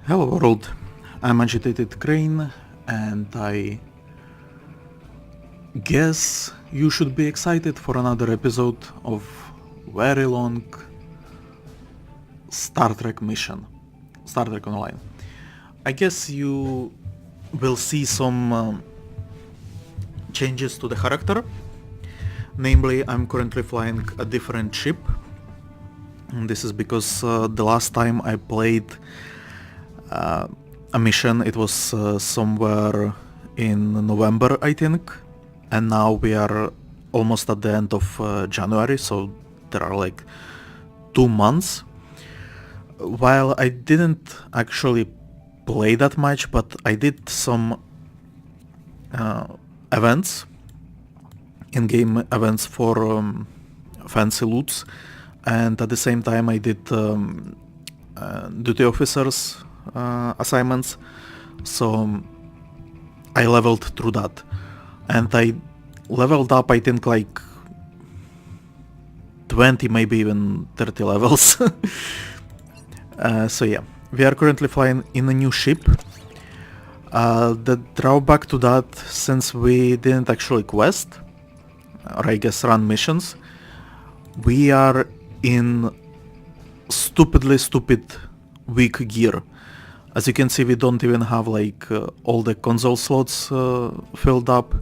Hello world, I'm AgitatedCrane, and I guess you should be excited for another episode of very long Star Trek mission, Star Trek Online. I guess you will see some changes to the character. Namely, I'm currently flying a different ship. And this is because the last time I played a mission, it was somewhere in November, I think, and now we are almost at the end of January, so there are like 2 months. While I didn't actually play that much, but I did some events, in-game events for fancy loots, and at the same time I did duty officers assignments, so I leveled through that, and I leveled up, I think, like 20, maybe even 30 levels. So yeah, we are currently flying in a new ship. The drawback to that, since we didn't actually quest, or I guess run missions, we are in stupid weak gear. As you can see, we don't even have like all the console slots filled up,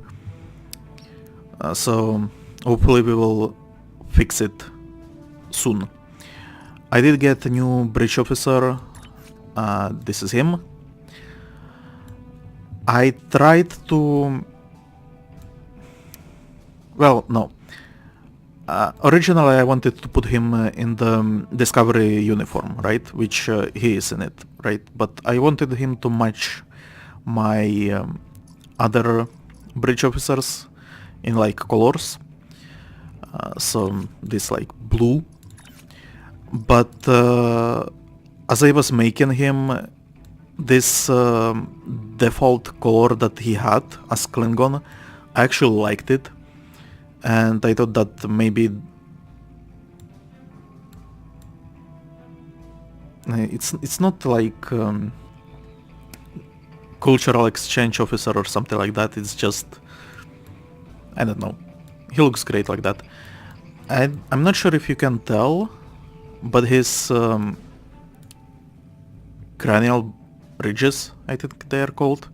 so hopefully we will fix it soon. I did get a new bridge officer. This is him. I tried to... well, no. Originally I wanted to put him in the Discovery uniform, right? Which he is in it, right? But I wanted him to match my other bridge officers in like colors. So this like blue. But as I was making him, this default color that he had as Klingon, I actually liked it. And I thought that maybe it's not like cultural exchange officer or something like that. It's just, I don't know. He looks great like that. I'm not sure if you can tell, but his cranial ridges, I think they are called,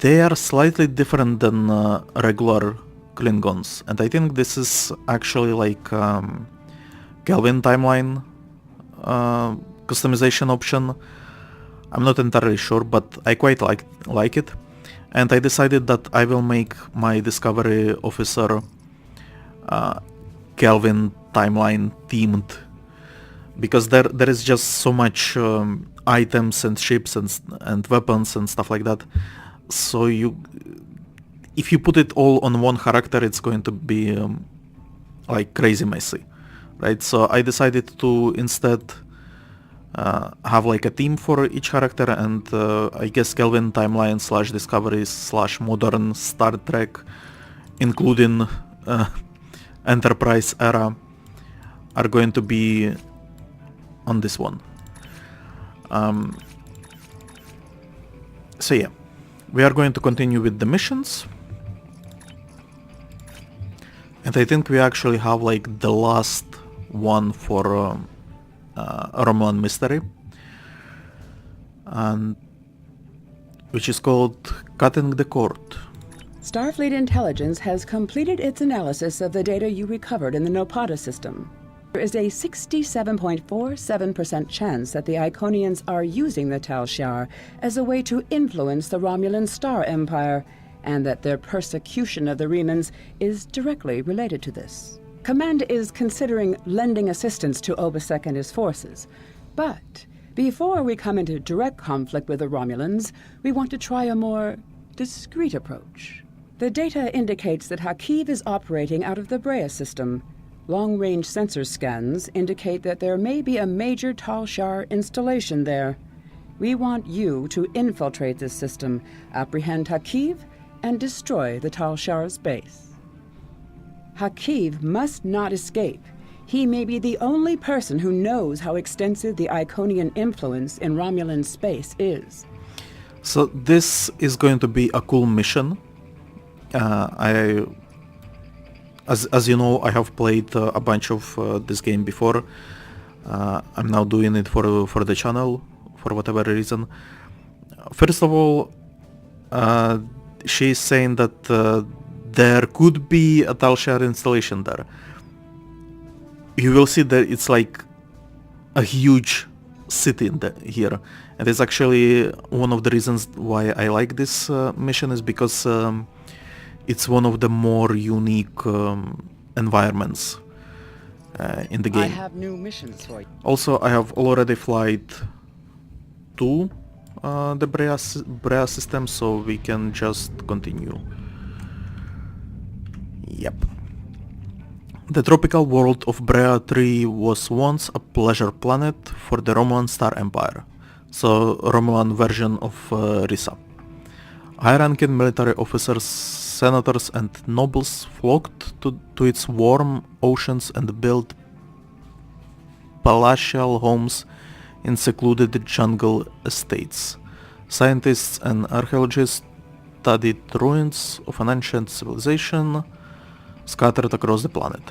they are slightly different than regular Klingons, and I think this is actually like Kelvin timeline customization option. I'm not entirely sure, but I quite like it, and I decided that I will make my Discovery officer Kelvin timeline themed, because there is just so much items and ships and weapons and stuff like that. So if you put it all on one character, it's going to be like crazy messy, right? So I decided to instead have like a theme for each character, and I guess Kelvin timeline / Discovery / modern Star Trek, including Enterprise era, are going to be on this one. So yeah. We are going to continue with the missions, and I think we actually have like the last one for Romulan Mystery, and which is called Cutting the Cord. Starfleet Intelligence has completed its analysis of the data you recovered in the Nopata system. There is a 67.47% chance that the Iconians are using the Tal Shiar as a way to influence the Romulan Star Empire, and that their persecution of the Remans is directly related to this. Command is considering lending assistance to Obasek and his forces, but before we come into direct conflict with the Romulans, we want to try a more discreet approach. The data indicates that Hakiv is operating out of the Brea system. Long-range sensor scans indicate that there may be a major Tal Shiar installation there. We want you to infiltrate this system, apprehend Hakiv, and destroy the Tal Shiar's base. Hakiv must not escape. He may be the only person who knows how extensive the Iconian influence in Romulan space is. So this is going to be a cool mission. As you know, I have played a bunch of this game before. I'm now doing it for the channel, for whatever reason. First of all, she's saying that there could be a Tal Shiar installation there. You will see that it's like a huge city here, and it's actually one of the reasons why I like this mission is because it's one of the more unique environments in the game. I have new missions for you. Also, I have already flight to the Brea system, so we can just continue. Yep. The tropical world of Brea 3 was once a pleasure planet for the Romulan Star Empire, so Romulan version of Risa. High-ranking military officers, senators and nobles flocked to its warm oceans and built palatial homes in secluded jungle estates. Scientists and archaeologists studied ruins of an ancient civilization scattered across the planet.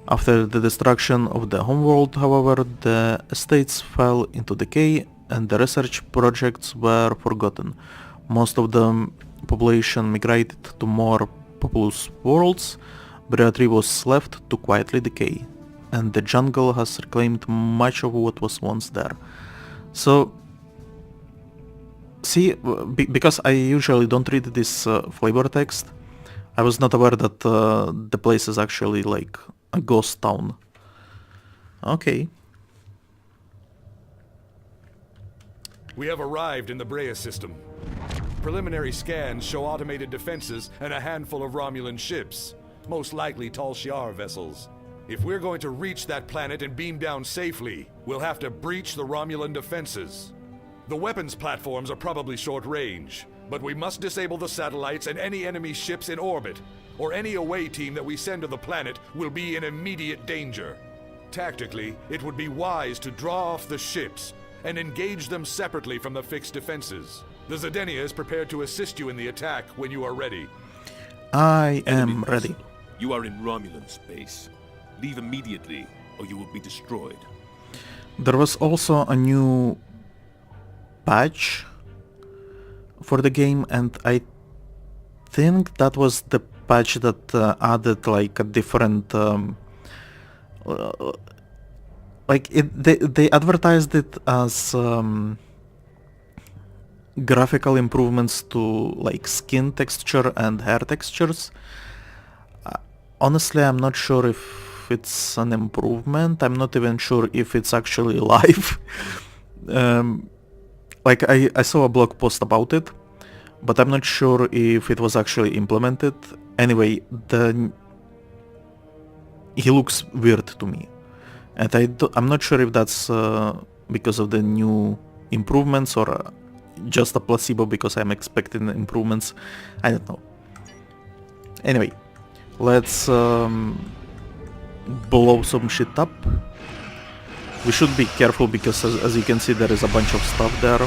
After the destruction of the homeworld, however, the estates fell into decay and the research projects were forgotten. Most of the population migrated to more populous worlds. Brea 3 was left to quietly decay, and the jungle has reclaimed much of what was once there. So, see, because I usually don't read this flavor text, I was not aware that the place is actually like a ghost town. Okay. We have arrived in the Brea system. Preliminary scans show automated defenses and a handful of Romulan ships, most likely Tal Shiar vessels. If we're going to reach that planet and beam down safely, we'll have to breach the Romulan defenses. The weapons platforms are probably short range, but we must disable the satellites and any enemy ships in orbit, or any away team that we send to the planet will be in immediate danger. Tactically, it would be wise to draw off the ships and engage them separately from the fixed defenses. The Zedenia is prepared to assist you in the attack when you are ready. I am ready. vessel. You are in Romulan space. Leave immediately, or you will be destroyed. There was also a new patch for the game, and I think that was the patch that added like a different they advertised it as graphical improvements to like skin texture and hair textures. Honestly, I'm not sure if it's an improvement. I'm not even sure if it's actually live. Like I saw a blog post about it, but I'm not sure if it was actually implemented. Anyway, he looks weird to me, and I'm not sure if that's because of the new improvements or just a placebo because I'm expecting improvements. I don't know. Anyway, let's blow some shit up. We should be careful because as you can see there is a bunch of stuff there.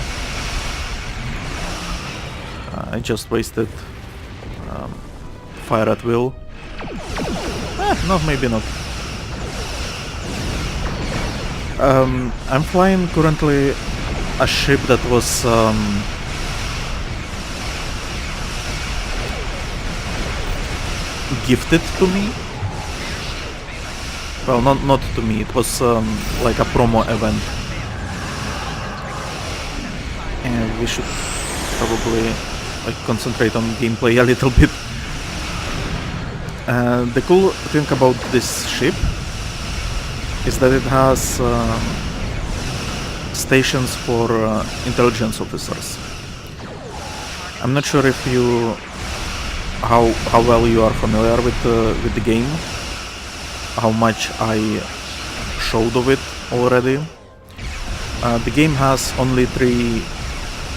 I just wasted fire at will. No, maybe not. I'm flying currently a ship that was gifted to me. Well, not to me, it was like a promo event. And we should probably like concentrate on gameplay a little bit. The cool thing about this ship is that it has stations for intelligence officers. I'm not sure if you how well you are familiar with the game, how much I showed of it already. The game has only 3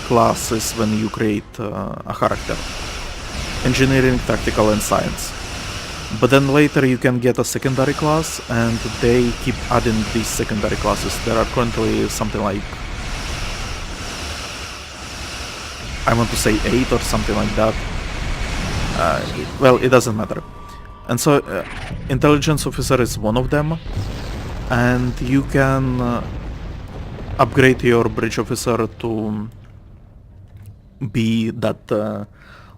classes when you create a character: engineering, tactical and science. But then later you can get a secondary class, and they keep adding these secondary classes. There are currently something like, I want to say 8 or something like that. Well, it doesn't matter. And so intelligence officer is one of them, and you can upgrade your bridge officer to be that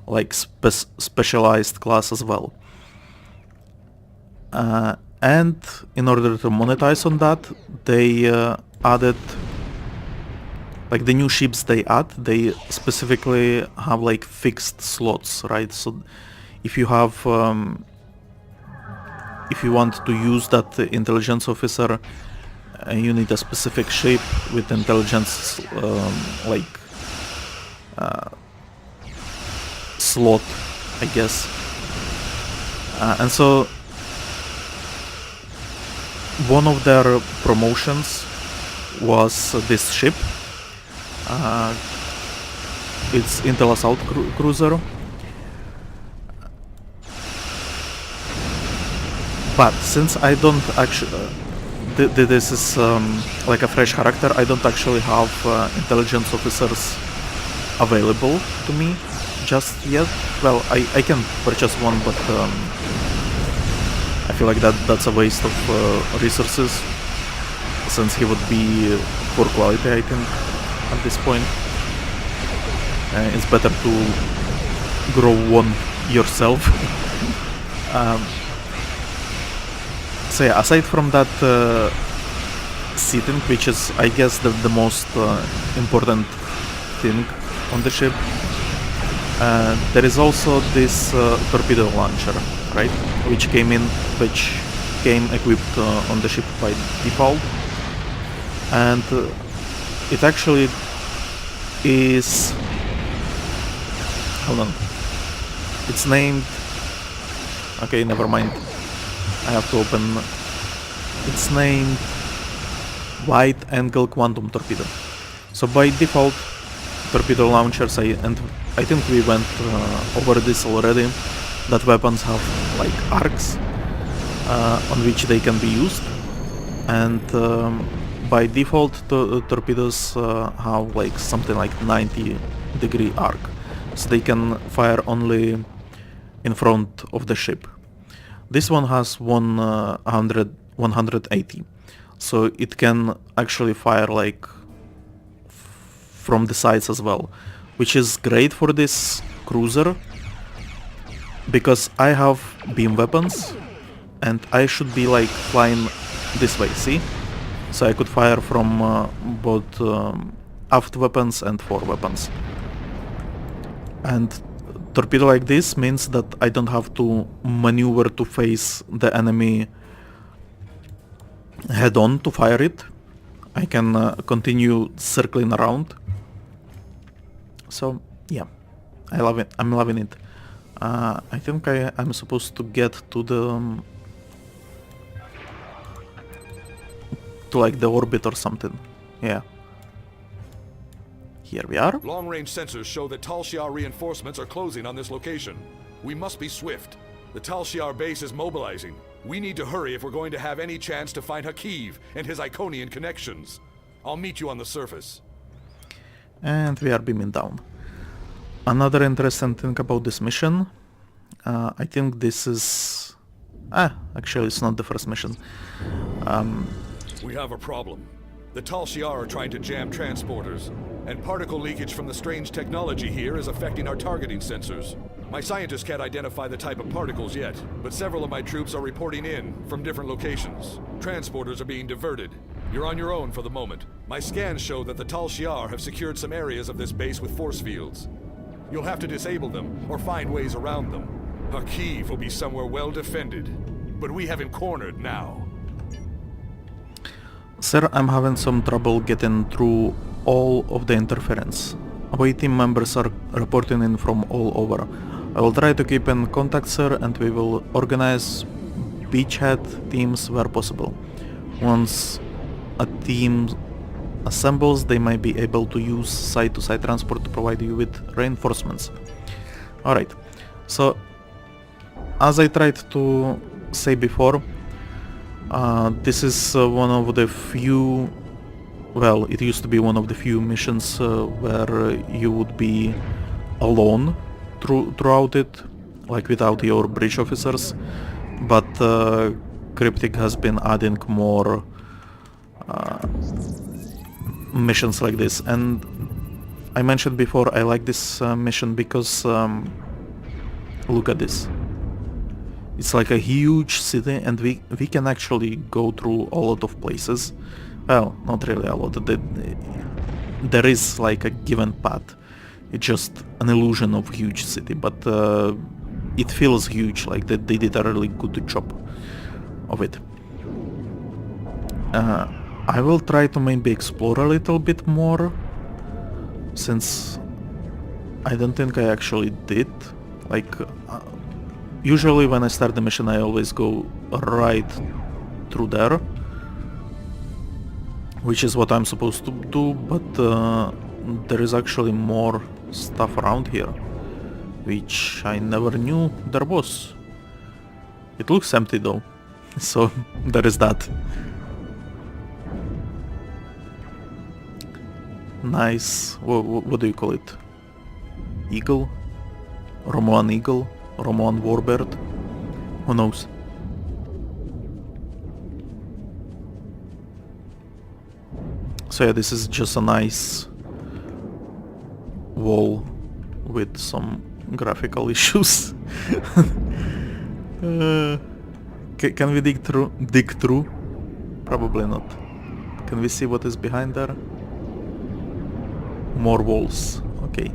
like specialized class as well. And in order to monetize on that, they added, like the new ships they add, they specifically have like fixed slots, right? So if you have, if you want to use that intelligence officer, you need a specific ship with intelligence slot, I guess. And so one of their promotions was this ship. It's Intel Assault Cruiser. But since I don't actually... this is like a fresh character, I don't actually have intelligence officers available to me just yet. Well, I can purchase one, but I feel like that's a waste of resources, since he would be poor quality, I think, at this point. It's better to grow one yourself. So yeah, aside from that seating, which is, I guess, the most important thing on the ship, there is also this torpedo launcher, right? Which came equipped on the ship by default, and it actually is... Hold on. It's named... Okay, never mind. I have to open... It's named Wide Angle Quantum Torpedo. So by default, torpedo launchers, I think we went over this already, that weapons have like arcs on which they can be used, and by default torpedoes have like something like 90-degree arc, so they can fire only in front of the ship. This one has 180, so it can actually fire like from the sides as well, which is great for this cruiser, because I have beam weapons and I should be like flying this way, see? So I could fire from both aft weapons and fore weapons. And torpedo like this means that I don't have to maneuver to face the enemy head on to fire it. I can continue circling around. So yeah, I love it. I'm loving it. I think I'm supposed to get to the to like the orbit or something. Yeah. Here we are. Long-range sensors show that Tal Shiar reinforcements are closing on this location. We must be swift. The Tal Shiar base is mobilizing. We need to hurry if we're going to have any chance to find Hakiv and his Iconian connections. I'll meet you on the surface. And we are beaming down. Another interesting thing about this mission, I think this is... actually it's not the first mission. We have a problem. The Tal Shiar are trying to jam transporters, and particle leakage from the strange technology here is affecting our targeting sensors. My scientists can't identify the type of particles yet, but several of my troops are reporting in from different locations. Transporters are being diverted. You're on your own for the moment. My scans show that the Tal Shiar have secured some areas of this base with force fields. You'll have to disable them, or find ways around them. Hakiv will be somewhere well defended, but we have him cornered now. Sir, I'm having some trouble getting through all of the interference. Away team members are reporting in from all over. I will try to keep in contact, sir, and we will organize beachhead teams where possible. Once a team assembles, they might be able to use side-to-side transport to provide you with reinforcements. Alright, so as I tried to say before, this is one of the few, well, it used to be one of the few missions where you would be alone throughout it, like without your bridge officers, but Cryptic has been adding more missions like this, and I mentioned before I like this mission because look at this. It's like a huge city, and we can actually go through a lot of places. Well, not really a lot. There is like a given path. It's just an illusion of huge city, but it feels huge, like they did a really good job of it. I will try to maybe explore a little bit more, since I don't think I actually did. Like, usually when I start the mission I always go right through there, which is what I'm supposed to do, but there is actually more stuff around here, which I never knew there was. It looks empty though, so there is that. Nice, what do you call it? Eagle? Romulan eagle? Romulan warbird? Who knows? So yeah, this is just a nice wall with some graphical issues. Can we dig through? Probably not. Can we see what is behind there? More walls. Okay.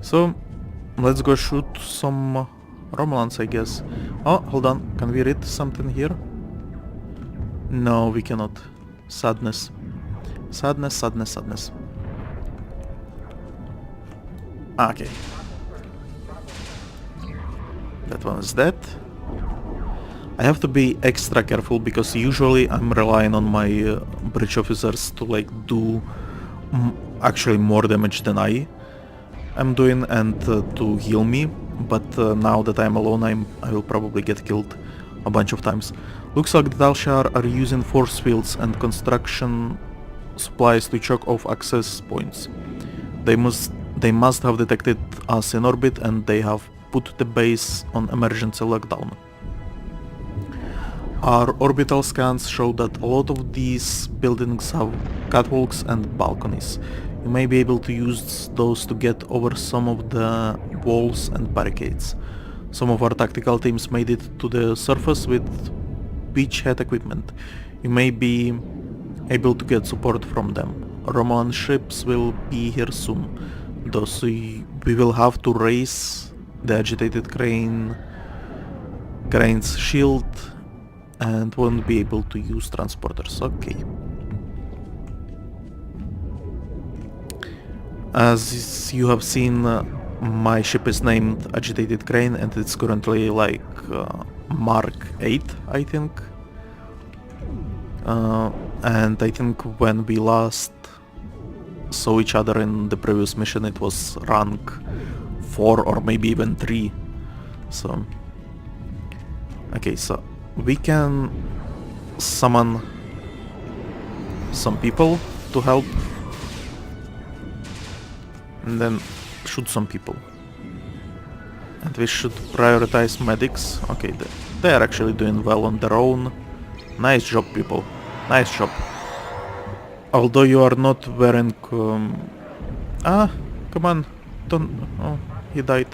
So, let's go shoot some Romulans, I guess. Oh, hold on. Can we read something here? No, we cannot. Sadness. Sadness, sadness, sadness. Okay. That one is dead. I have to be extra careful because usually I'm relying on my bridge officers to like do actually more damage than I am doing and to heal me, but now that I'm alone I will probably get killed a bunch of times. Looks like the Talshar are using force fields and construction supplies to choke off access points. They must have detected us in orbit and they have put the base on emergency lockdown. Our orbital scans show that a lot of these buildings have catwalks and balconies. You may be able to use those to get over some of the walls and barricades. Some of our tactical teams made it to the surface with beachhead equipment. You may be able to get support from them. Romulan ships will be here soon, though so we will have to raise the agitated crane's shield and won't be able to use transporters. Okay. As you have seen, my ship is named Agitated Crane and it's currently like Mark 8, I think. And I think when we last saw each other in the previous mission it was rank 4 or maybe even 3. So... okay, so we can summon some people to help and then shoot some people. And we should prioritize medics. Okay, they are actually doing well on their own. Nice job, people. Nice job. Although you are not wearing... come on. Don't... oh, he died.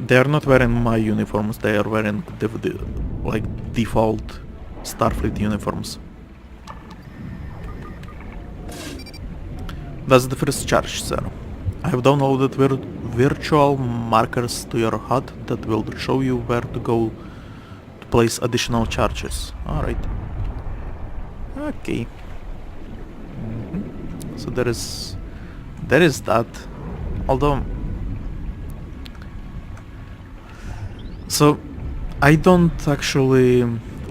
They are not wearing my uniforms, they are wearing the like default Starfleet uniforms. That's the first charge, sir. I have downloaded virtual markers to your HUD that will show you where to go to place additional charges. Alright. Okay. So there is that. Although... so, I don't actually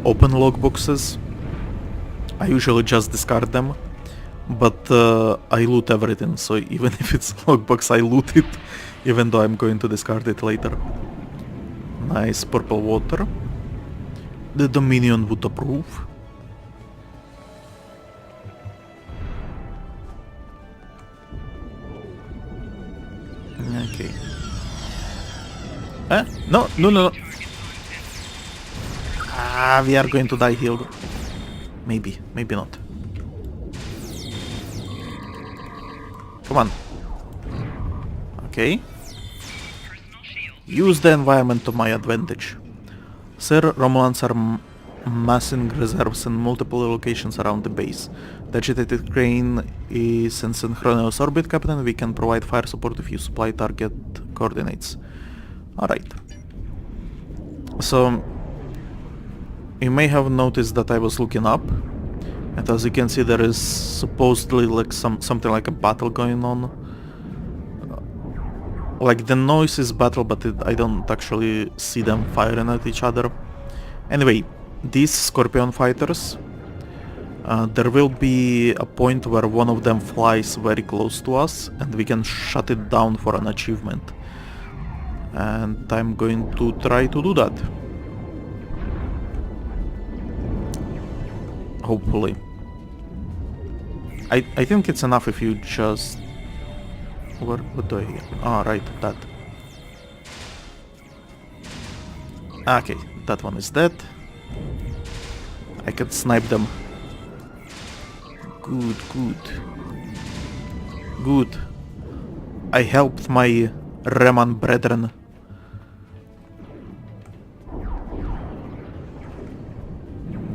open logboxes. I usually just discard them. But I loot everything, so even if it's logbox, I loot it, even though I'm going to discard it later. Nice purple water. The Dominion would approve. Okay. No, no, no, no. Ah, we are going to die here. Maybe, maybe not. Come on. Okay. Use the environment to my advantage. Sir, Romulans are massing reserves in multiple locations around the base. The agitated crane is in synchronous orbit, Captain. We can provide fire support if you supply target coordinates. Alright. So, you may have noticed that I was looking up, and as you can see there is supposedly like something like a battle going on. Like the noise is battle, but I don't actually see them firing at each other. Anyway, these Scorpion fighters, there will be a point where one of them flies very close to us and we can shut it down for an achievement. And I'm going to try to do that. Hopefully. I think it's enough if you just... What do I hear? Ah, right, that. Okay, that one is dead. I can snipe them. Good, good. Good. I helped my Reman brethren.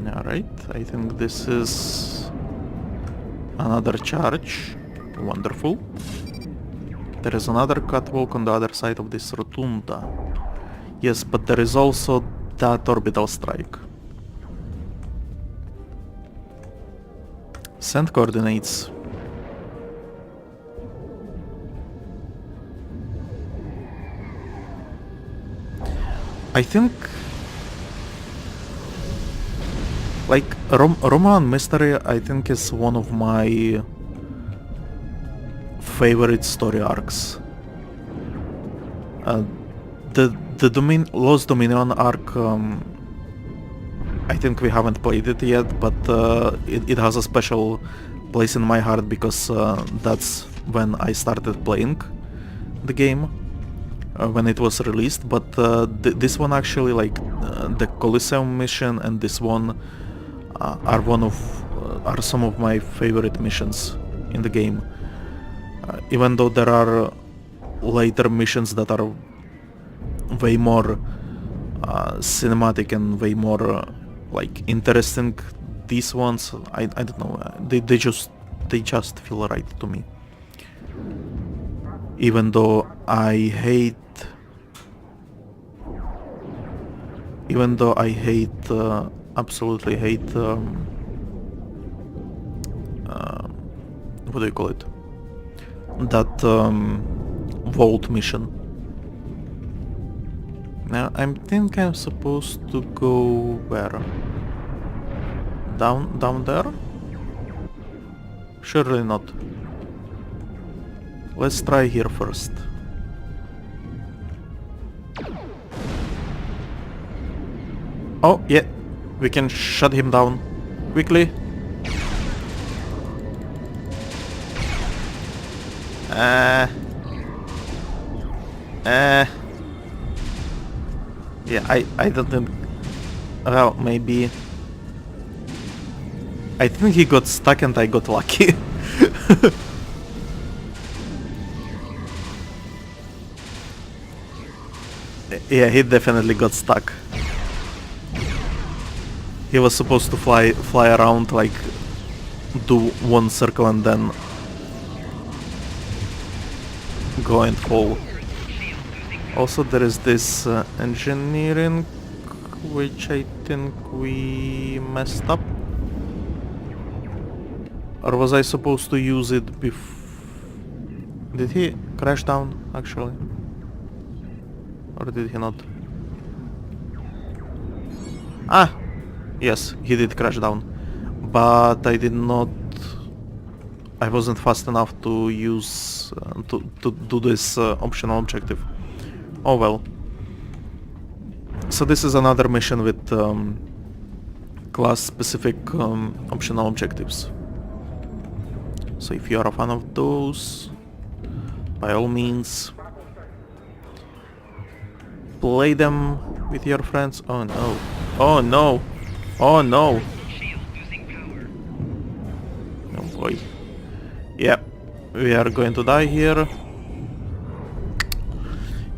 Alright, I think this is another charge. Wonderful. There is another catwalk on the other side of this rotunda. Yes, but there is also that orbital strike. Send coordinates. I think... like, Roman Mystery, I think, is one of my favorite story arcs. The Lost Dominion arc, I think we haven't played it yet, but it has a special place in my heart because that's when I started playing the game, when it was released. But this one actually, like the Coliseum mission and this one are some of my favorite missions in the game. Even though there are later missions that are way more cinematic and way more like interesting, these ones I don't know, they just feel right to me. Even though I absolutely hate what do you call it? That vault mission. Now I think I'm supposed to go where? Down there? Surely not. Let's try here first. Oh yeah, we can shut him down quickly. Yeah, I don't think... Well, maybe... I think he got stuck and I got lucky. Yeah, he definitely got stuck. He was supposed to fly around, like, do one circle and then go and fall. Also, there is this engineering, which I think we messed up. Or was I supposed to use it before? Did he crash down, actually? Or did he not? Ah! Yes, he did crash down. But I did not I wasn't fast enough to use to do this optional objective. Oh well. So this is another mission with class-specific optional objectives. So if you are a fan of those, by all means, play them with your friends. Oh no! Oh no! Oh no! Oh boy. Yep, we are going to die here.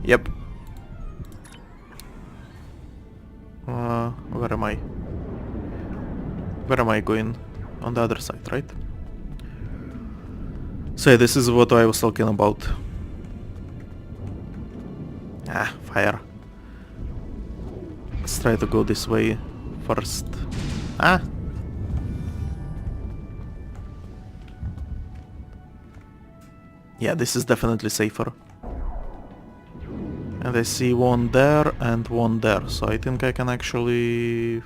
Yep. Where am I? Where am I going? On the other side, right? So this is what I was talking about. Ah, fire. Let's try to go this way first. Ah! Yeah, this is definitely safer. And I see one there and one there, so I think I can actually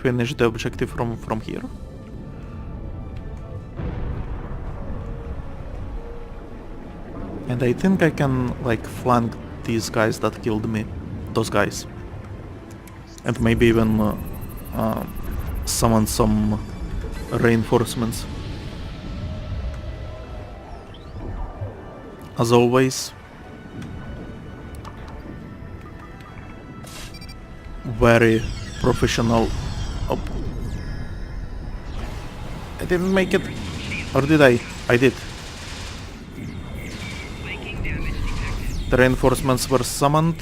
finish the objective from here. And I think I can like flank these guys that killed me, those guys. And maybe even summon some reinforcements. As always, very professional. Oh. I didn't make it. Or did I? I did. The reinforcements were summoned.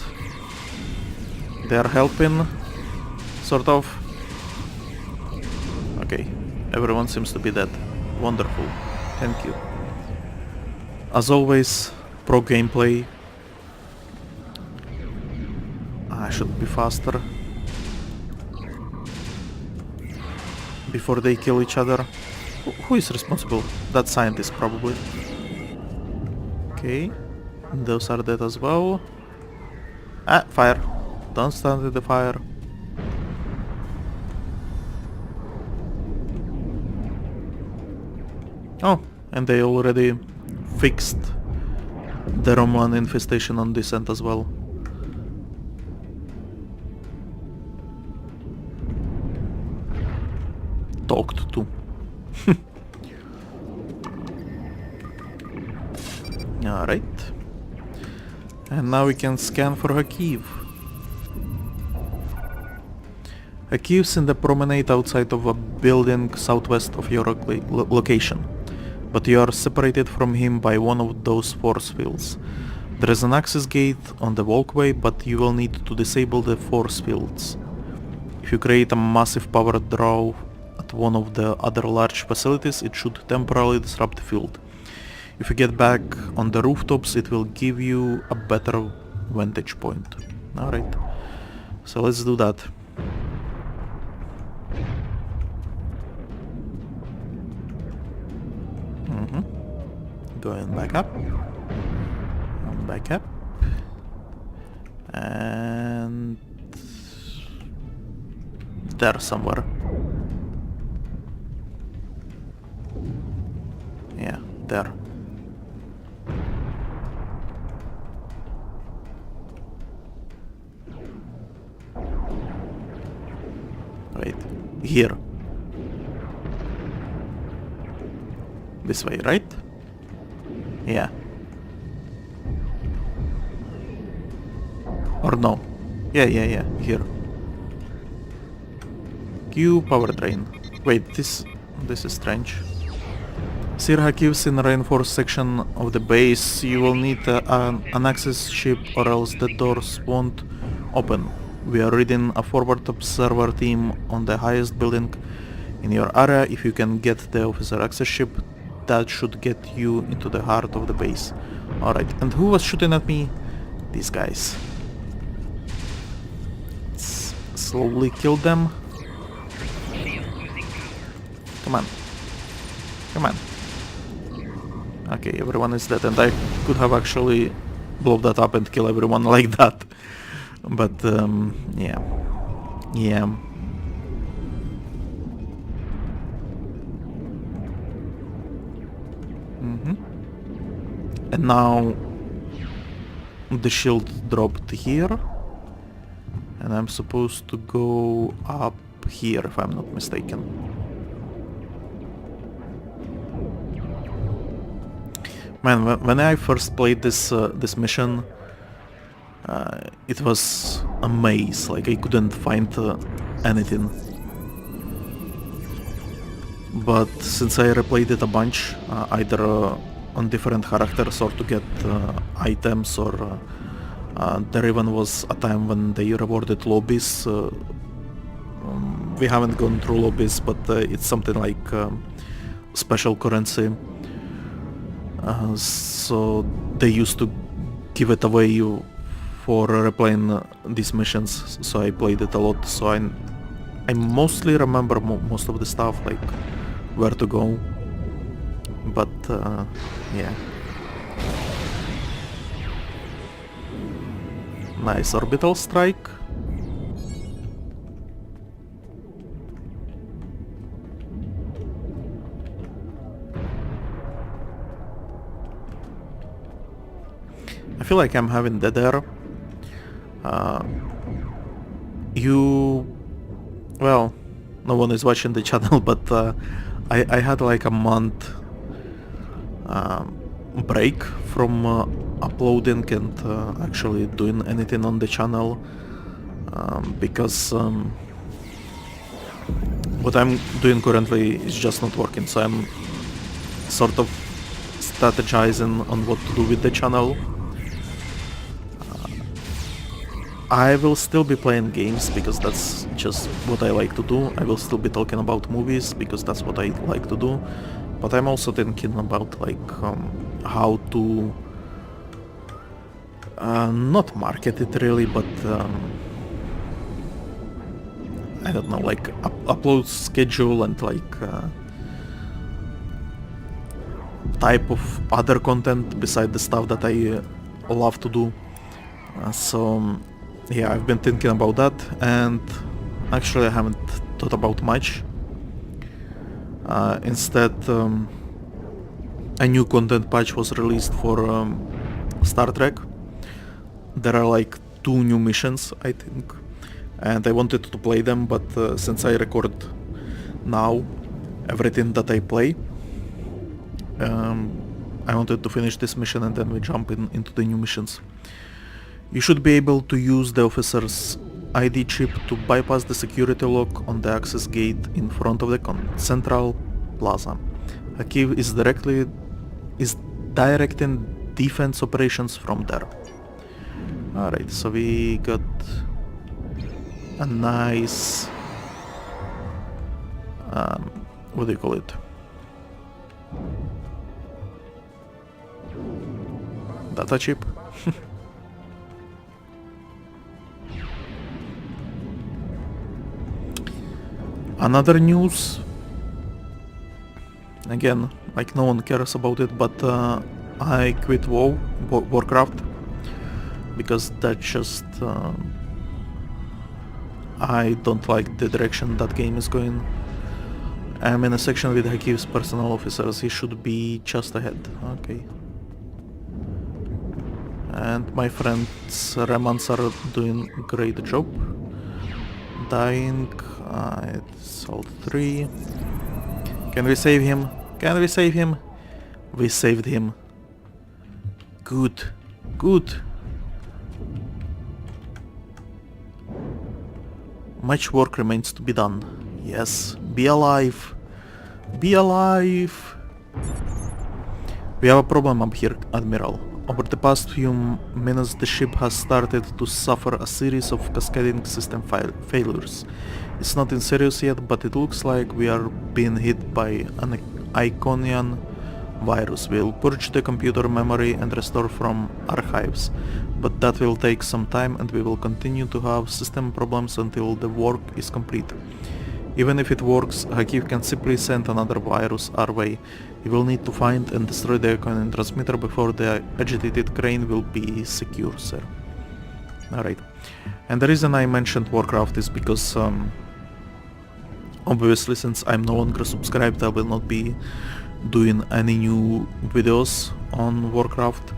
They are helping. Sort of. Okay. Everyone seems to be dead. Wonderful. Thank you. As always, pro gameplay. I should be faster before they kill each other. Who is responsible? That scientist, probably. Okay. Those are dead as well. Ah, fire. Don't stand in the fire. Oh, and they already fixed the Roman infestation on this end as well. Talked to. Alright. And now we can scan for a cave. A cave's in the promenade outside of a building southwest of your location, but you are separated from him by one of those force fields. There is an access gate on the walkway, but you will need to disable the force fields. If you create a massive power draw at one of the other large facilities, it should temporarily disrupt the field. If you get back on the rooftops, it will give you a better vantage point. Alright, so let's do that. Going back up. Back up. And there somewhere. Yeah, there. Wait, here. This way, right? Yeah. Or no? Yeah, here. Q power drain. Wait, this is strange. Sirha Caves in a reinforced section of the base. You will need an access chip or else the doors won't open. We are reading a forward observer team on the highest building in your area. If you can get the officer access chip, that should get you into the heart of the base. Alright, and who was shooting at me? These guys. Let's slowly kill them. Come on. Come on. Okay, everyone is dead, and I could have actually blown that up and kill everyone like that. But, yeah. Yeah. And now the shield dropped here, and I'm supposed to go up here if I'm not mistaken. Man, when I first played this this mission, it was a maze. Like I couldn't find anything. But since I replayed it a bunch, either on different characters or to get items, or there even was a time when they rewarded lobbies. We haven't gone through lobbies, but it's something like special currency. So they used to give it away for replaying these missions, so I played it a lot. So I mostly remember most of the stuff, like where to go. But yeah. Nice orbital strike. I feel like I'm having dead air. Well, no one is watching the channel, but I had like a month break from uploading and actually doing anything on the channel, because what I'm doing currently is just not working, so I'm sort of strategizing on what to do with the channel. I will still be playing games because that's just what I like to do. I will still be talking about movies because that's what I like to do. But I'm also thinking about like how to not market it really, but I don't know, like upload schedule and like type of other content beside the stuff that I love to do. So yeah, I've been thinking about that, and actually I haven't thought about much. Instead, a new content patch was released for Star Trek. There are like 2 new missions, I think, and I wanted to play them, but since I record now everything that I play, I wanted to finish this mission and then we jump into the new missions. You should be able to use the officer's ID chip to bypass the security lock on the access gate in front of the central plaza. A key is directing defense operations from there. Alright, so we got a nice what do you call it? Data chip? Another news, again, like no one cares about it, but I quit Warcraft, because that just I don't like the direction that game is going. I'm in a section with Hakiv's personal officers. He should be just ahead. Okay. And my friends Remans are doing a great job. Dying. It's all 3. Can we save him? Can we save him? We saved him. Good. Good. Much work remains to be done. Yes. Be alive. Be alive. We have a problem up here, Admiral. Over the past few minutes, the ship has started to suffer a series of cascading system failures. It's nothing serious yet, but it looks like we are being hit by an Iconian virus. We'll purge the computer memory and restore from archives, but that will take some time and we will continue to have system problems until the work is complete. Even if it works, Hakiv can simply send another virus our way. You will need to find and destroy the Iconian transmitter before the agitated crane will be secure, sir. Alright. And the reason I mentioned Warcraft is because obviously, since I'm no longer subscribed, I will not be doing any new videos on Warcraft.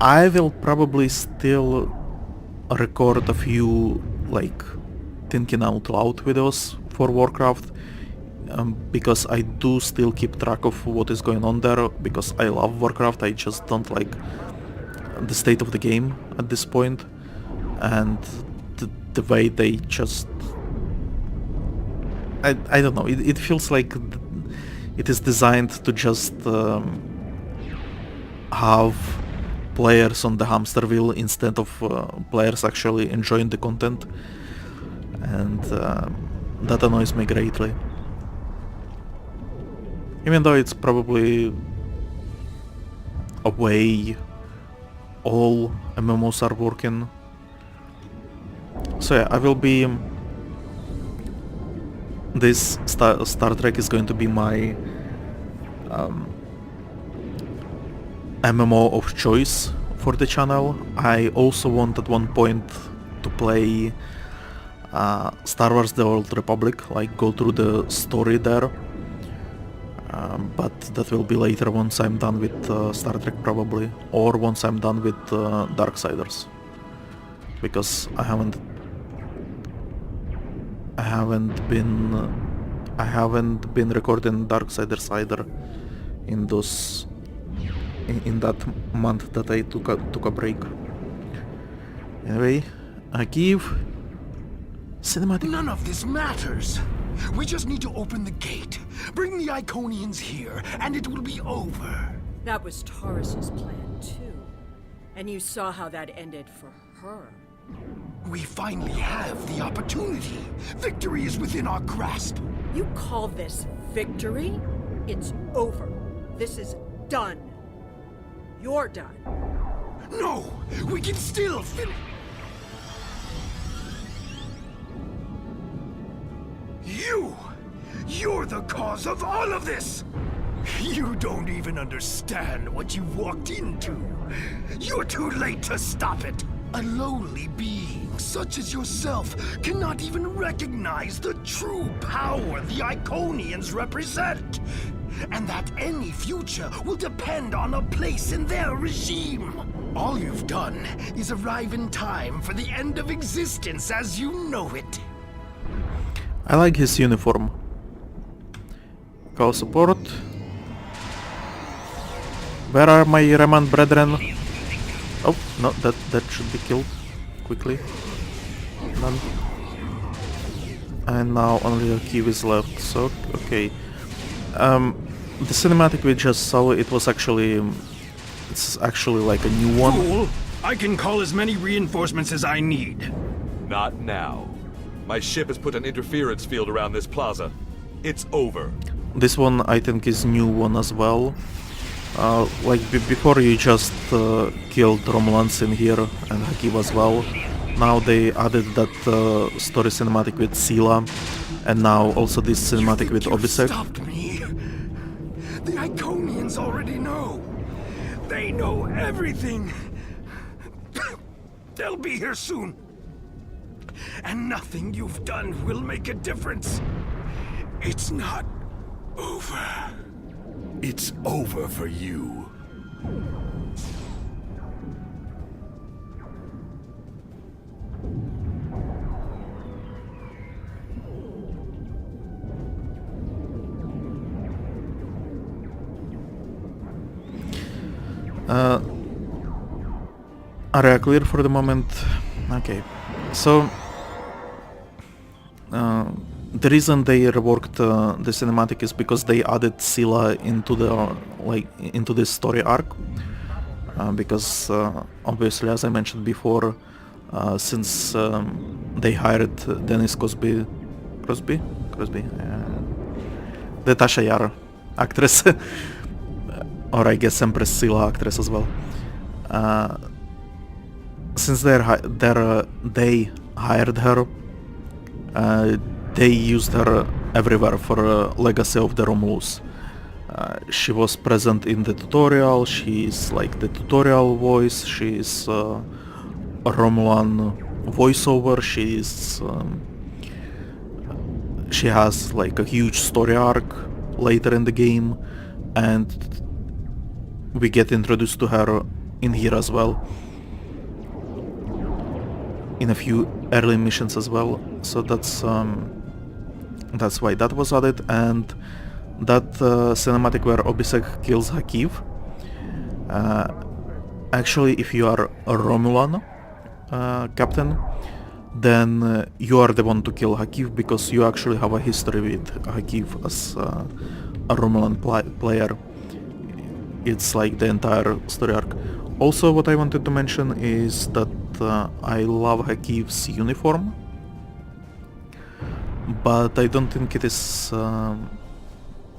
I will probably still record a few, like, thinking out loud videos for Warcraft, because I do still keep track of what is going on there, because I love Warcraft. I just don't like the state of the game at this point, and the way they just... I don't know, it feels like it is designed to just have players on the hamster wheel instead of players actually enjoying the content, and that annoys me greatly. Even though it's probably a way all MMOs are working. So yeah, I will be... This Star Trek is going to be my MMO of choice for the channel. I also want at one point to play Star Wars The Old Republic, like go through the story there. But that will be later once I'm done with Star Trek probably, or once I'm done with Darksiders, because I haven't been recording Darksiders either in those in that month that I took a break. Anyway, I give cinematic. None of this matters. We just need to open the gate, bring the Iconians here, and it will be over. That was Taurus's plan, too. And you saw how that ended for her. We finally have the opportunity. Victory is within our grasp. You call this victory? It's over. This is done. You're done. No! We can still finish. You're the cause of all of this! You don't even understand what you walked into. You're too late to stop it. A lowly being such as yourself cannot even recognize the true power the Iconians represent. And that any future will depend on a place in their regime. All you've done is arrive in time for the end of existence as you know it. I like his uniform. Call support. Where are my Reman brethren? Oh, no, that should be killed quickly. None. And now only a key is left, so okay. The cinematic we just saw, it's actually like a new one. Fool! I can call as many reinforcements as I need. Not now. My ship has put an interference field around this plaza. It's over. This one I think is new one as well. Like before you just killed Romulans in here and Hakiv as well. Now they added that story cinematic with Sela, and now also this cinematic with Obisek. Stopped me. The Iconians already know. They know everything. They'll be here soon. And nothing you've done will make a difference. It's not over. It's over for you. Area clear for the moment. Okay, so the reason they reworked the cinematic is because they added Sela into the into this story arc. Because obviously, as I mentioned before, since they hired Dennis Crosby, the Tasha Yar actress, or I guess Empress Sela actress as well. Since they hired her, they used her everywhere for Legacy of the Romulus. She was present in the tutorial, she is like the tutorial voice, she is a Romulan voiceover, she is she has like a huge story arc later in the game, and we get introduced to her in here as well, in a few early missions as well. So that's why that was added. And that cinematic where Obisek kills Hakiv, actually if you are a Romulan captain, then you are the one to kill Hakiv, because you actually have a history with Hakiv as a Romulan player. It's like the entire story arc. Also, what I wanted to mention is that I love Hakiv's uniform, but I don't think it is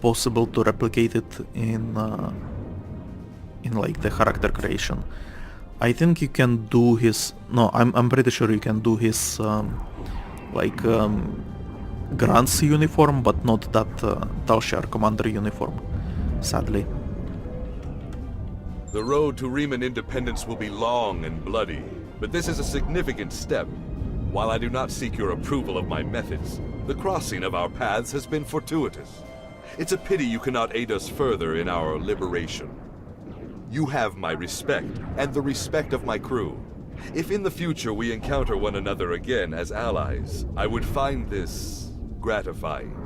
possible to replicate it in like the character creation. I think you can do his... No, I'm pretty sure you can do his Grant's uniform, but not that Tal Shiar commander uniform, sadly. The road to Riemann independence will be long and bloody, but this is a significant step. While I do not seek your approval of my methods, the crossing of our paths has been fortuitous. It's a pity you cannot aid us further in our liberation. You have my respect, and the respect of my crew. If in the future we encounter one another again as allies, I would find this gratifying.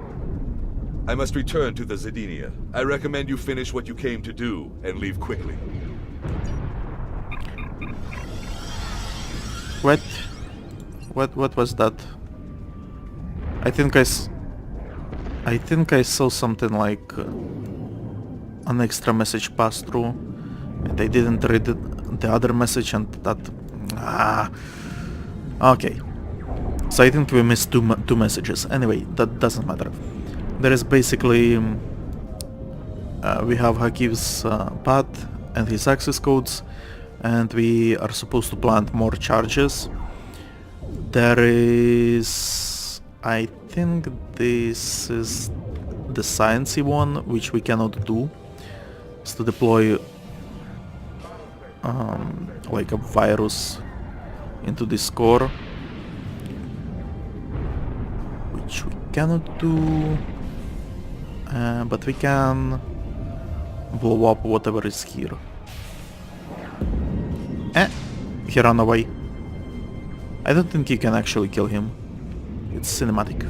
I must return to the Zedinia. I recommend you finish what you came to do and leave quickly. What was that? I think I saw something like an extra message pass through, and I didn't read the other message, and that... Okay. So I think we missed two messages. Anyway, that doesn't matter. There is basically... we have Hakiv's path and his access codes, and we are supposed to plant more charges. There is... I think this is the sciencey one, which we cannot do. Is to deploy like a virus into this core, which we cannot do, but we can blow up whatever is here. He ran away. I don't think you can actually kill him. It's cinematic.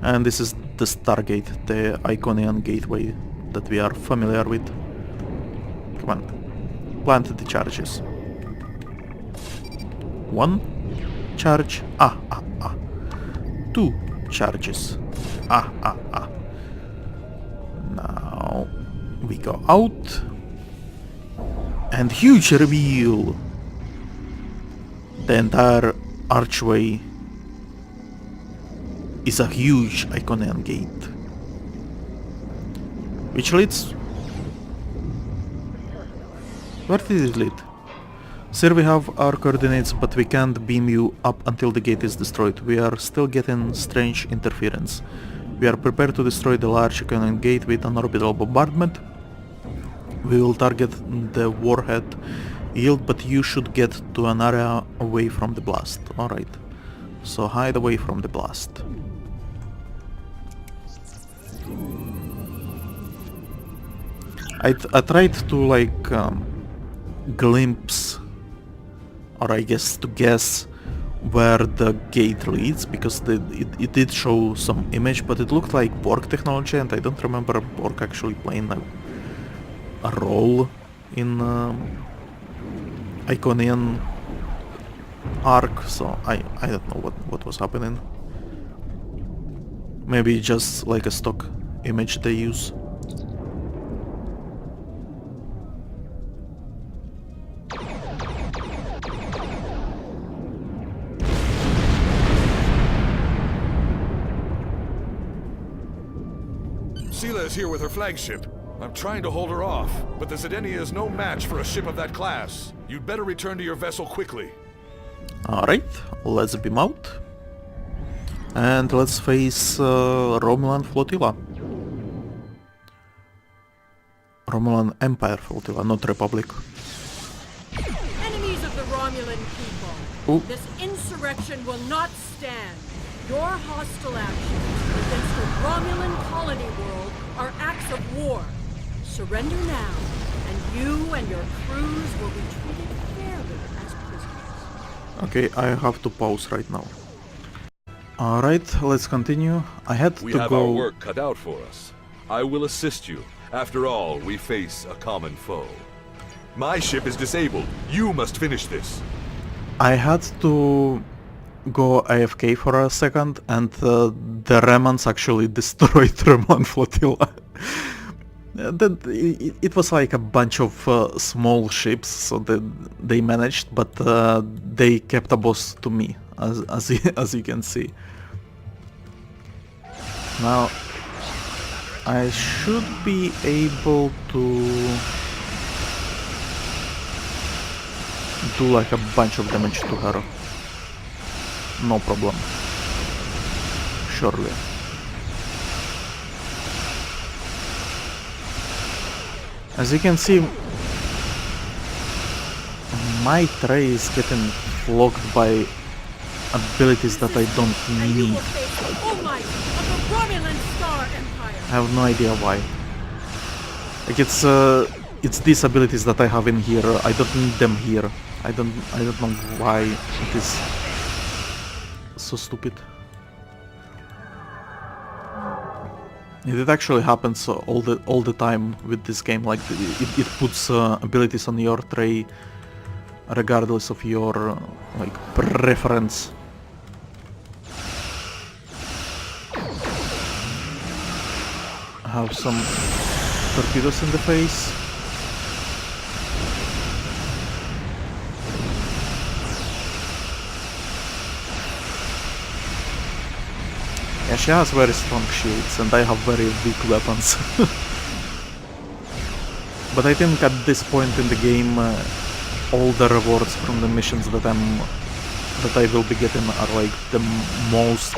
And this is the Stargate, the Iconian gateway that we are familiar with. Come on, plant the charges. One charge, two charges, Now we go out, and huge reveal. The entire archway is a huge Iconian gate, which leads... Where did it lead? Sir, we have our coordinates, but we can't beam you up until the gate is destroyed. We are still getting strange interference. We are prepared to destroy the large Iconian gate with an orbital bombardment. We will target the warhead yield, but you should get to an area away from the blast. Alright. So hide away from the blast. I tried to like glimpse, or I guess to guess, where the gate leads, because it did show some image, but it looked like Borg technology, and I don't remember Borg actually playing a role in Iconian arc, so I don't know what was happening. Maybe just like a stock image they use. Sela is here with her flagship. I'm trying to hold her off, but the Zedenia is no match for a ship of that class. You'd better return to your vessel quickly. Alright, let's beam out. And let's face Romulan Flotilla. Romulan Empire Flotilla, not Republic. Enemies of the Romulan people. Ooh. This insurrection will not stand. Your hostile actions against the Romulan colony world are acts of war. Surrender now, and you and your crews will be treated fairly as prisoners. Okay, I have to pause right now. Alright, let's continue. I had We to have go... our work cut out for us. I will assist you. After all, we face a common foe. My ship is disabled. You must finish this. I had to go AFK for a second, and the Remnants actually destroyed Remnant Flotilla. It was like a bunch of small ships, so they managed, but they kept a boss to me, as you can see. Now, I should be able to do like a bunch of damage to her. No problem. Surely. As you can see, my tray is getting blocked by abilities that I don't And you need. will face the full might of the Romulan Star Empire. I have no idea why. Like it's these abilities that I have in here. I don't need them here. I don't know why it is so stupid. It actually happens all the time with this game. Like it puts abilities on your tray regardless of your like preference. Have some torpedoes in the face. Yeah, she has very strong shields and I have very weak weapons. But I think at this point in the game all the rewards from the missions that I will be getting are like the most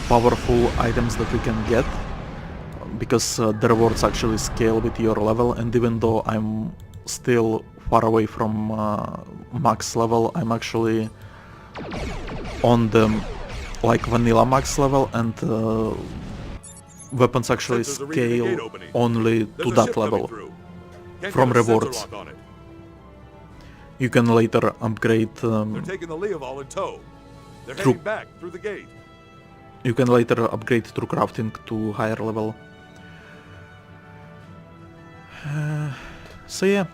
powerful items that we can get, because the rewards actually scale with your level, and even though I'm still far away from max level, I'm actually on the like vanilla max level, and weapons actually scale only to that level from rewards. You can later upgrade They're taking the Leoval in tow. They're True. heading back through the gate. you can later upgrade through crafting to higher level. So yeah,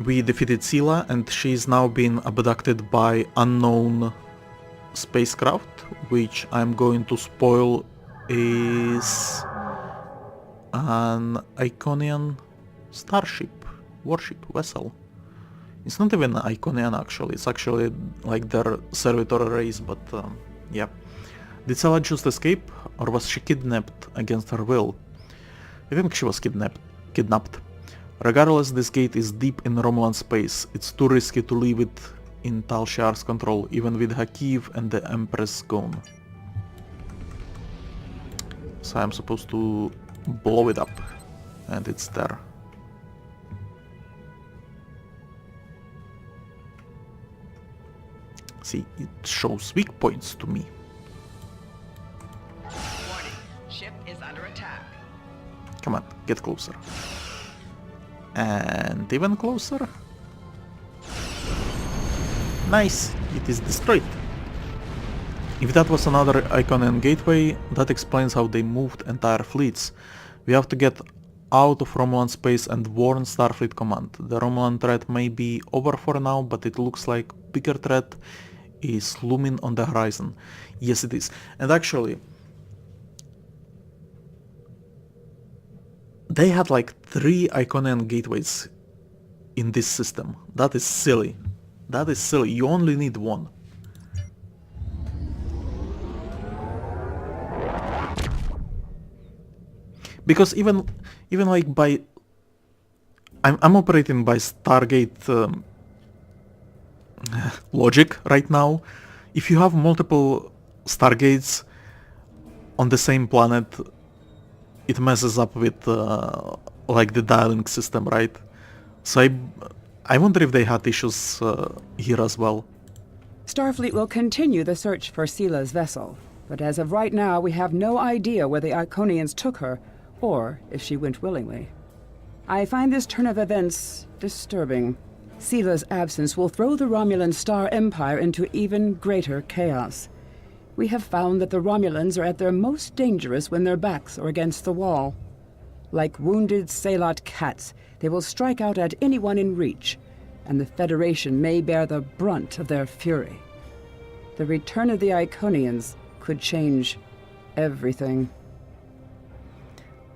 we defeated Sela, and she's now been abducted by unknown spacecraft, which I'm going to spoil is an Iconian starship, warship, vessel. It's not even Iconian actually, it's actually like their servitor race, but yeah. Did Sela just escape, or was she kidnapped against her will? I think she was kidnapped. Regardless, this gate is deep in Romulan space. It's too risky to leave it in Tal Shiar's control, even with Hakiv and the Empress gone. So I'm supposed to blow it up, and it's there. See, it shows weak points to me. Warning, ship is under attack. Come on, get closer. And even closer. Nice, it is destroyed. If that was another Iconian gateway, that explains how they moved entire fleets. We have to get out of Romulan space and warn Starfleet Command. The Romulan threat may be over for now, but it looks like bigger threat is looming on the horizon. Yes, it is. And actually, they had like 3 Iconian gateways in this system. That is silly. That is silly. You only need 1. Because even like by... I'm operating by Stargate logic right now. If you have multiple Stargates on the same planet, it messes up with like the dialing system, right? So I wonder if they had issues here as well. Starfleet will continue the search for Seela's vessel, but as of right now, we have no idea where the Iconians took her, or if she went willingly. I find this turn of events disturbing. Seela's absence will throw the Romulan Star Empire into even greater chaos. We have found that the Romulans are at their most dangerous when their backs are against the wall. Like wounded Salot cats, they will strike out at anyone in reach, and the Federation may bear the brunt of their fury. The return of the Iconians could change everything.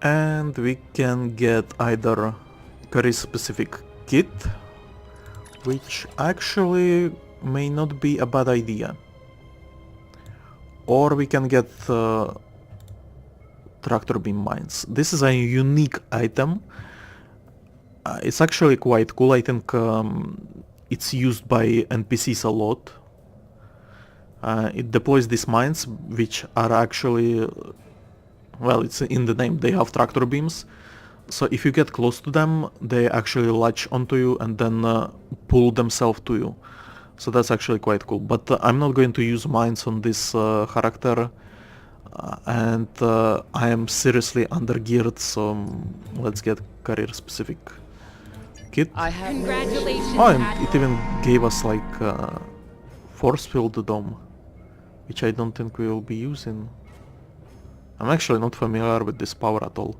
And we can get either career-specific kit, which actually may not be a bad idea. Or we can get tractor beam mines. This is a unique item. It's actually quite cool. I think it's used by NPCs a lot. It deploys these mines, which are actually, well, it's in the name, they have tractor beams. So if you get close to them, they actually latch onto you and then pull themselves to you. So that's actually quite cool. But I'm not going to use mines on this character. And I am seriously undergeared, so let's get career-specific kit. Congratulations. Oh, and Admiral. it even gave us like force-filled dome, which I don't think we will be using. I'm actually not familiar with this power at all.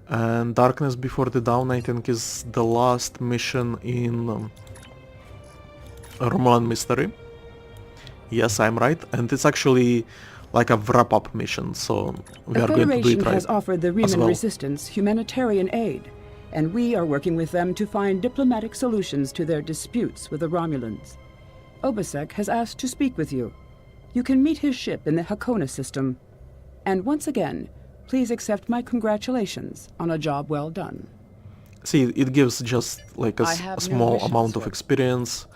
And Darkness Before the Dawn, I think, is the last mission in Romulan Mystery. Yes, I'm right. And it's actually like a wrap-up mission, so we are going to do Federation it right has offered the as Riemann well. Resistance humanitarian aid, and we are working with them to find diplomatic solutions to their disputes with the Romulans. Obasek has asked to speak with you. You can meet his ship in the Hakona system. And once again, please accept my congratulations on a job well done. See, it gives just like I have a no small wishes, amount of sir. experience.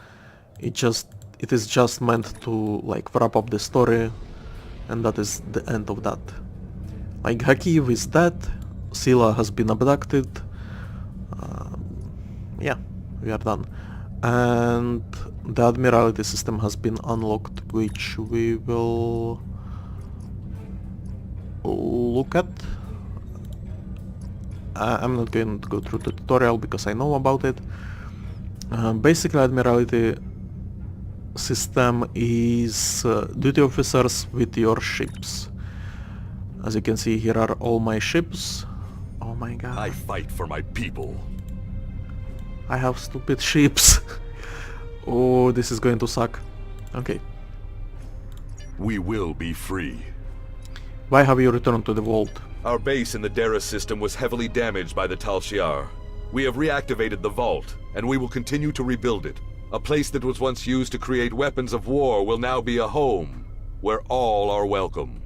It is just meant to like wrap up the story, and that is the end of that. Like Hakiv is dead, Sila has been abducted. Yeah, we are done. And the Admiralty system has been unlocked, which we will look at. I'm not going to go through the tutorial because I know about it. Basically, Admiralty system is duty officers with your ships. As you can see, here are all my ships. Oh my god. I fight for my people. I have stupid ships. Oh, this is going to suck. Okay. We will be free. Why have you returned to the vault? Our base in the Dara system was heavily damaged by the Tal Shiar. We have reactivated the vault, and we will continue to rebuild it. A place that was once used to create weapons of war will now be a home, where all are welcome.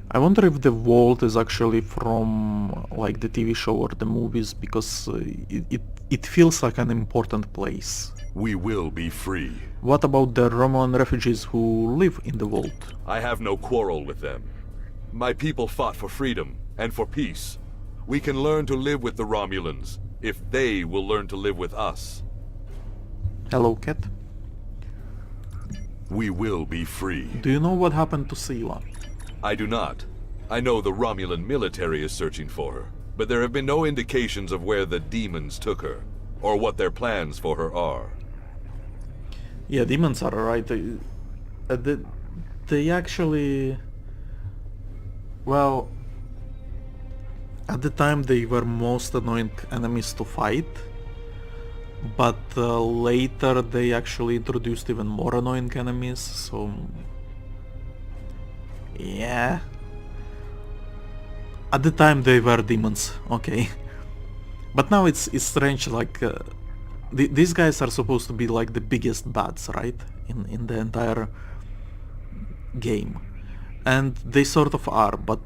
I wonder if the vault is actually from like the TV show or the movies, because it feels like an important place. We will be free. What about the Romulan refugees who live in the vault? I have no quarrel with them. My people fought for freedom and for peace. We can learn to live with the Romulans, if they will learn to live with us. Hello, cat. We will be free. Do you know what happened to Sila? I do not. I know the Romulan military is searching for her, but there have been no indications of where the demons took her, or what their plans for her are. Yeah, demons are right. They actually... Well... At the time they were most annoying enemies to fight, but later they actually introduced even more annoying enemies, so... Yeah... At the time they were demons, okay. But now it's strange, like... these guys are supposed to be like the biggest bads, right? In the entire game. And they sort of are, but...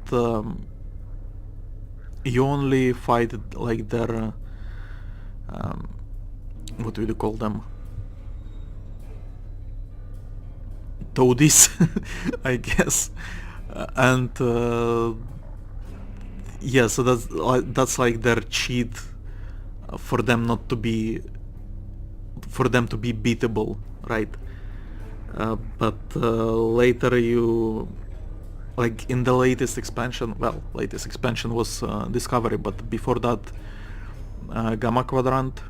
you only fight like their... what do you call them? Toadies, I guess. And... yeah, so that's like their cheat for them not to be... for them to be beatable, right? But later you, like in the latest expansion, well, latest expansion was Discovery, but before that Gamma Quadrant,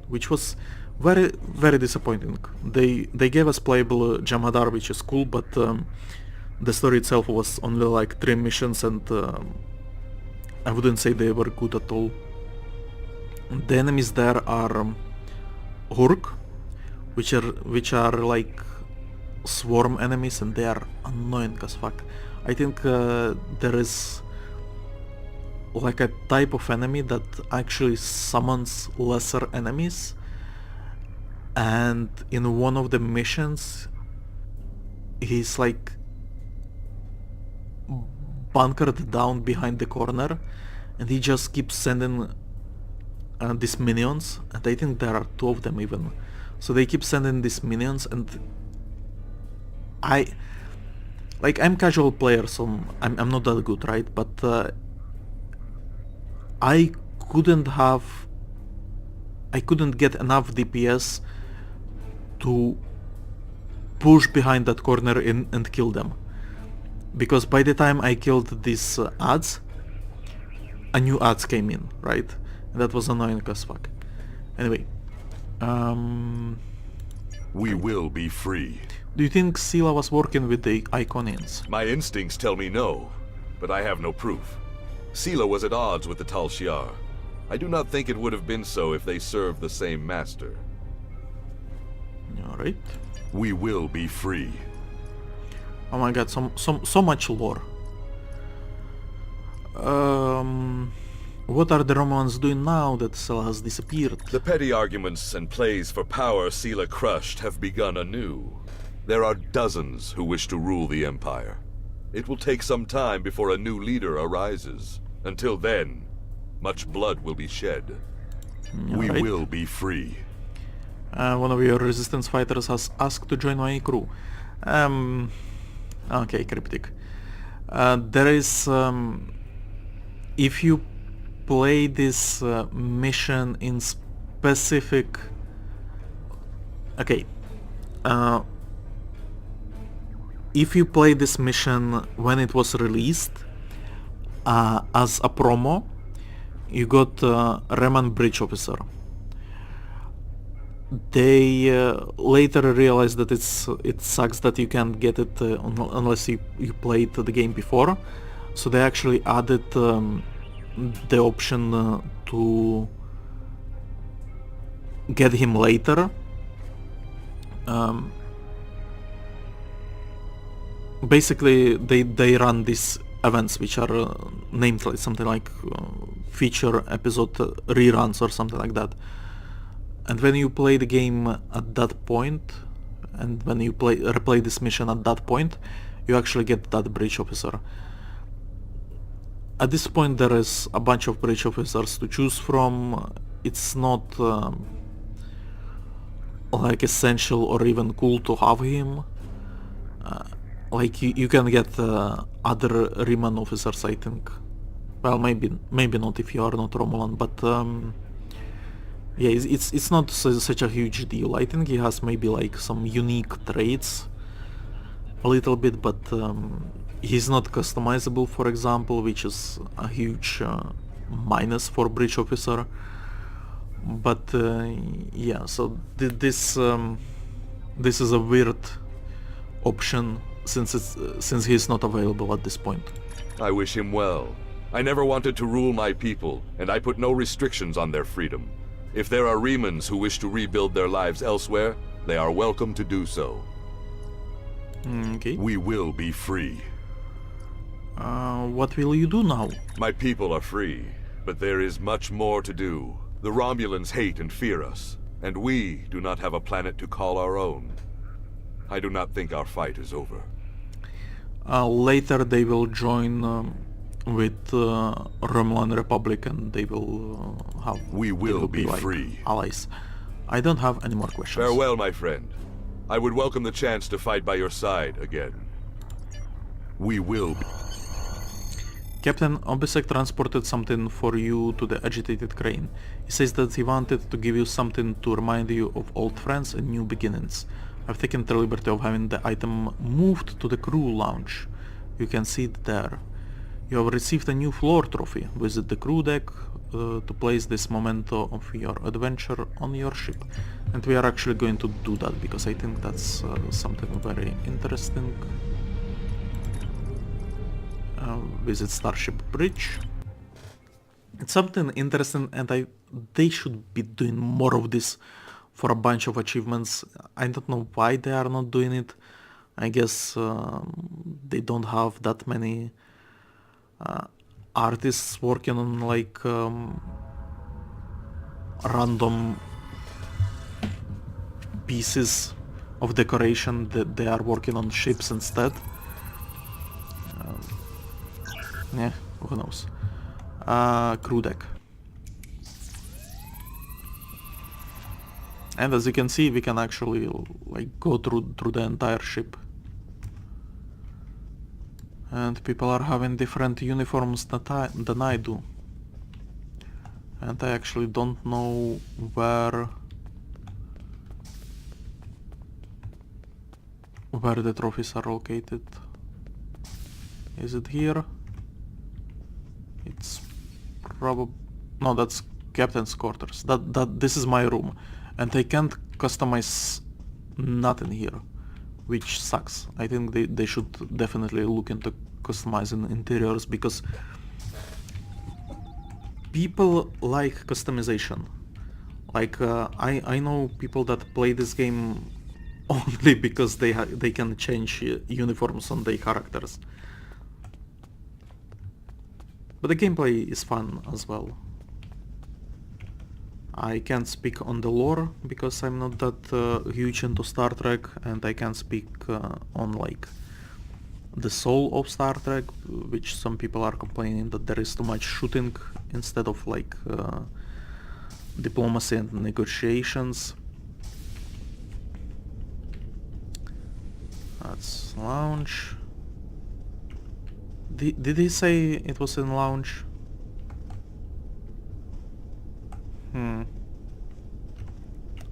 which was very, very disappointing. They gave us playable Jamadar, which is cool, but the story itself was only like 3 missions, and I wouldn't say they were good at all. The enemies there are Hurk, which are like swarm enemies, and they are annoying as fuck. I think there is like a type of enemy that actually summons lesser enemies, and in one of the missions he's like bunkered down behind the corner, and he just keeps sending these minions, and I think there are 2 of them even. So they keep sending these minions, and I'm casual player, so I'm not that good, right? But I couldn't get enough DPS to push behind that corner and kill them. Because by the time I killed these ads, a new ads came in, right? And that was annoying as fuck. Anyway, We will be free. do you think Sila was working with the Iconians? My instincts tell me no, but I have no proof. Sila was at odds with the Tal Shiar. I do not think it would have been so if they served the same master. Alright. We will be free. Oh my god, so much lore. What are the Romans doing now that Sila has disappeared? The petty arguments and plays for power Sila crushed have begun anew. There are dozens who wish to rule the Empire. It will take some time before a new leader arises. Until then, much blood will be shed. We Alright. will be free. One of your resistance fighters has asked to join my crew. Okay, cryptic. There is, if you play this mission in specific... Okay. If you play this mission when it was released, as a promo, you got Reman Bridge Officer. They later realized that it sucks that you can't get it unless you played the game before, so they actually added the option to get him later. Basically they run these events which are named like something like feature episode reruns or something like that. And when you play the game at that point, and when you replay this mission at that point, you actually get that bridge officer. At this point there is a bunch of bridge officers to choose from. It's not like essential or even cool to have him. Like you can get other Riemann officers, I think. Well, maybe not if you are not Romulan, but yeah, it's not such a huge deal. I think he has maybe like some unique traits a little bit, but he's not customizable, for example, which is a huge minus for bridge officer. But yeah, so this is a weird option since he's not available at this point. I wish him well. I never wanted to rule my people, and I put no restrictions on their freedom. If there are Remans who wish to rebuild their lives elsewhere, they are welcome to do so. Okay. We will be free. What will you do now? My people are free, but there is much more to do. The Romulans hate and fear us, and we do not have a planet to call our own. I do not think our fight is over. Later they will join with Romulan Republic, and they will have... We will be like free. Allies. I don't have any more questions. Farewell, my friend. I would welcome the chance to fight by your side again. We will. Captain Obisek transported something for you to the Agitated Crane. He says that he wanted to give you something to remind you of old friends and new beginnings. I've taken the liberty of having the item moved to the crew lounge. You can see it there. You have received a new floor trophy. Visit the crew deck to place this memento of your adventure on your ship. And we are actually going to do that because I think that's something very interesting. Visit Starship Bridge. It's something interesting, and they should be doing more of this for a bunch of achievements. I don't know why they are not doing it. I guess they don't have that many artists working on like random pieces of decoration, that they are working on ships instead. Yeah, who knows. Crew deck. And as you can see, we can actually like go through the entire ship. And people are having different uniforms than I do. And I actually don't know where the trophies are located. Is it here? It's probably... No, that's captain's quarters. This is my room. And I can't customize nothing here, which sucks. I think they should definitely look into customizing interiors, because people like customization. Like I know people that play this game only because they can change uniforms on their characters. But the gameplay is fun as well. I can't speak on the lore because I'm not that huge into Star Trek, and I can't speak on like the soul of Star Trek, which some people are complaining that there is too much shooting instead of like diplomacy and negotiations. That's lounge. Did he say it was in lounge?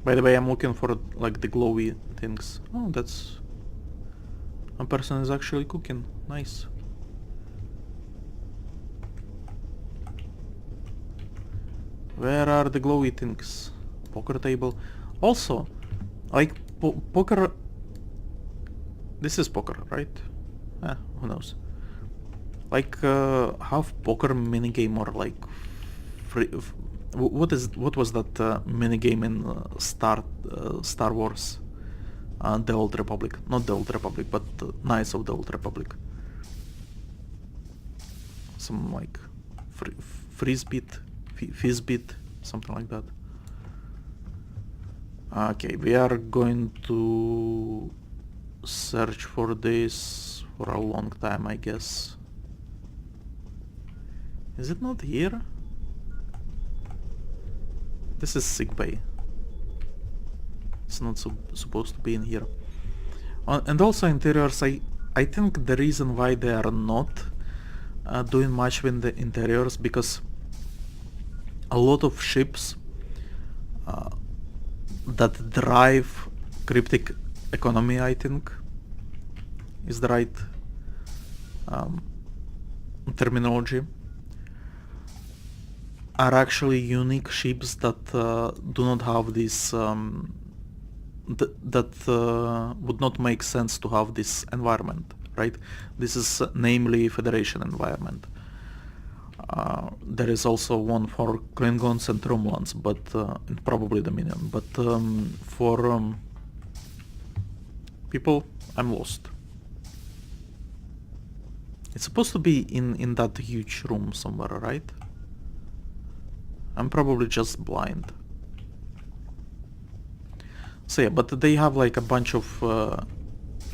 By the way, I'm looking for like the glowy things. Oh, that's... a person is actually cooking. Nice. Where are the glowy things? Poker table. Also, like poker... This is poker, right? Who knows? Like have poker minigame or like free... What was that minigame in Star Wars? The Old Republic. Not the Old Republic, but Knights of the Old Republic. Some like Fizzbit, something like that. Okay, we are going to search for this for a long time, I guess. Is it not here? This is sickbay. It's not supposed to be in here. And also interiors, I think the reason why they are not doing much with the interiors, because a lot of ships that drive cryptic economy, I think, is the right terminology, are actually unique ships that do not have this that would not make sense to have this environment, right? This is namely Federation environment. There is also one for Klingons and Romulans, but and probably Dominion. But for people, I'm lost. It's supposed to be in that huge room somewhere, right? I'm probably just blind. So yeah, but they have like a bunch of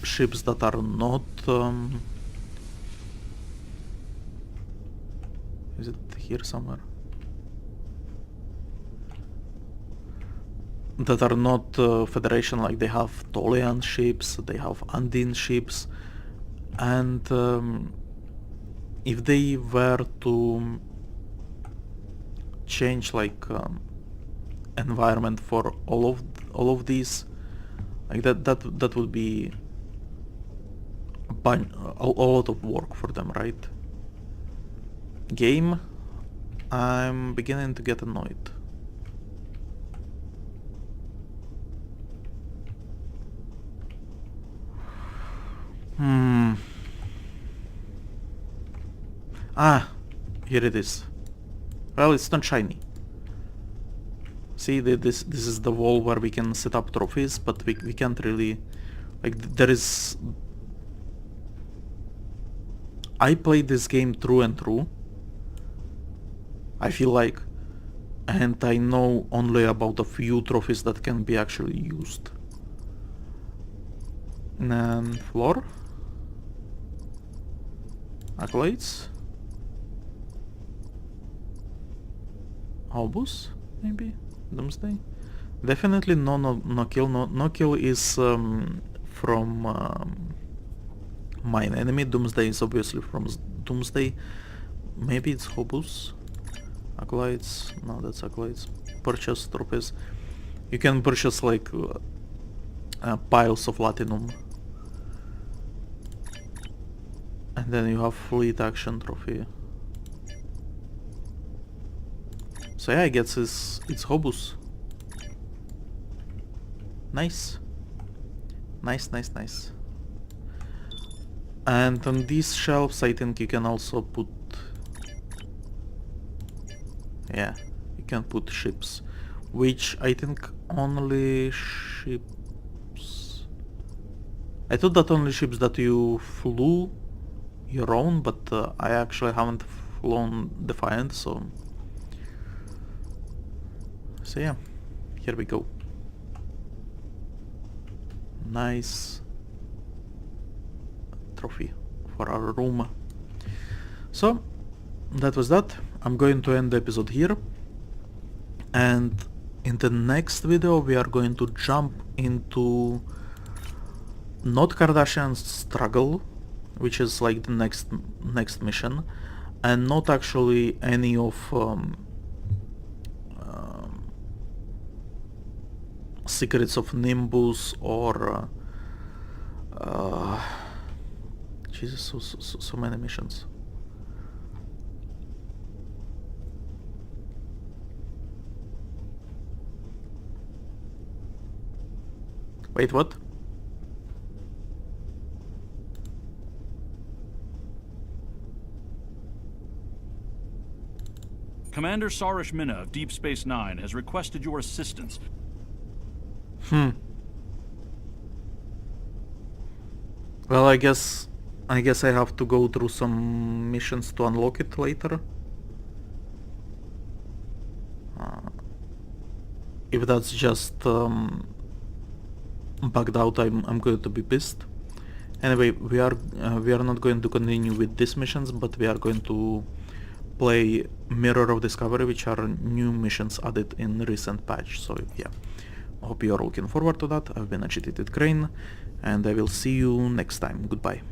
ships that are not... is it here somewhere? That are not Federation, like they have Tolian ships, they have Undine ships, and if they were to change like environment for all of these, Like that would be a lot of work for them, right? Game, I'm beginning to get annoyed. Ah, here it is. Well, it's not shiny. See, this is the wall where we can set up trophies, but we can't really... Like, there is... I played this game through and through, I feel like, and I know only about a few trophies that can be actually used. And floor? Accolades? Obus, maybe? Doomsday? Definitely no kill. No kill is from Mine Enemy. Doomsday is obviously from Doomsday. Maybe it's Hobus. Acolytes. No, that's Acolytes. Purchase trophies. You can purchase like piles of platinum. And then you have Fleet Action Trophy. So yeah, I guess it's Hobus. Nice. Nice. And on these shelves I think you can also put... Yeah, you can put ships. Which I think only ships... I thought that only ships that you flew your own, but I actually haven't flown Defiant, so... So yeah, here we go. Nice trophy for our room. So that was that. I'm going to end the episode here, and in the next video we are going to jump into not Kardashian's struggle, which is like the next mission, and not actually any of Secrets of Nimbus or Jesus, so many missions. Wait, what? Commander Sarish Minna of Deep Space Nine has requested your assistance. Well, I guess I have to go through some missions to unlock it later. If that's just bugged out, I'm going to be pissed. Anyway, we are not going to continue with these missions, but we are going to play Mirror of Discovery, which are new missions added in recent patch. So yeah, I hope you are looking forward to that. I've been AgitatedCrane, and I will see you next time. Goodbye.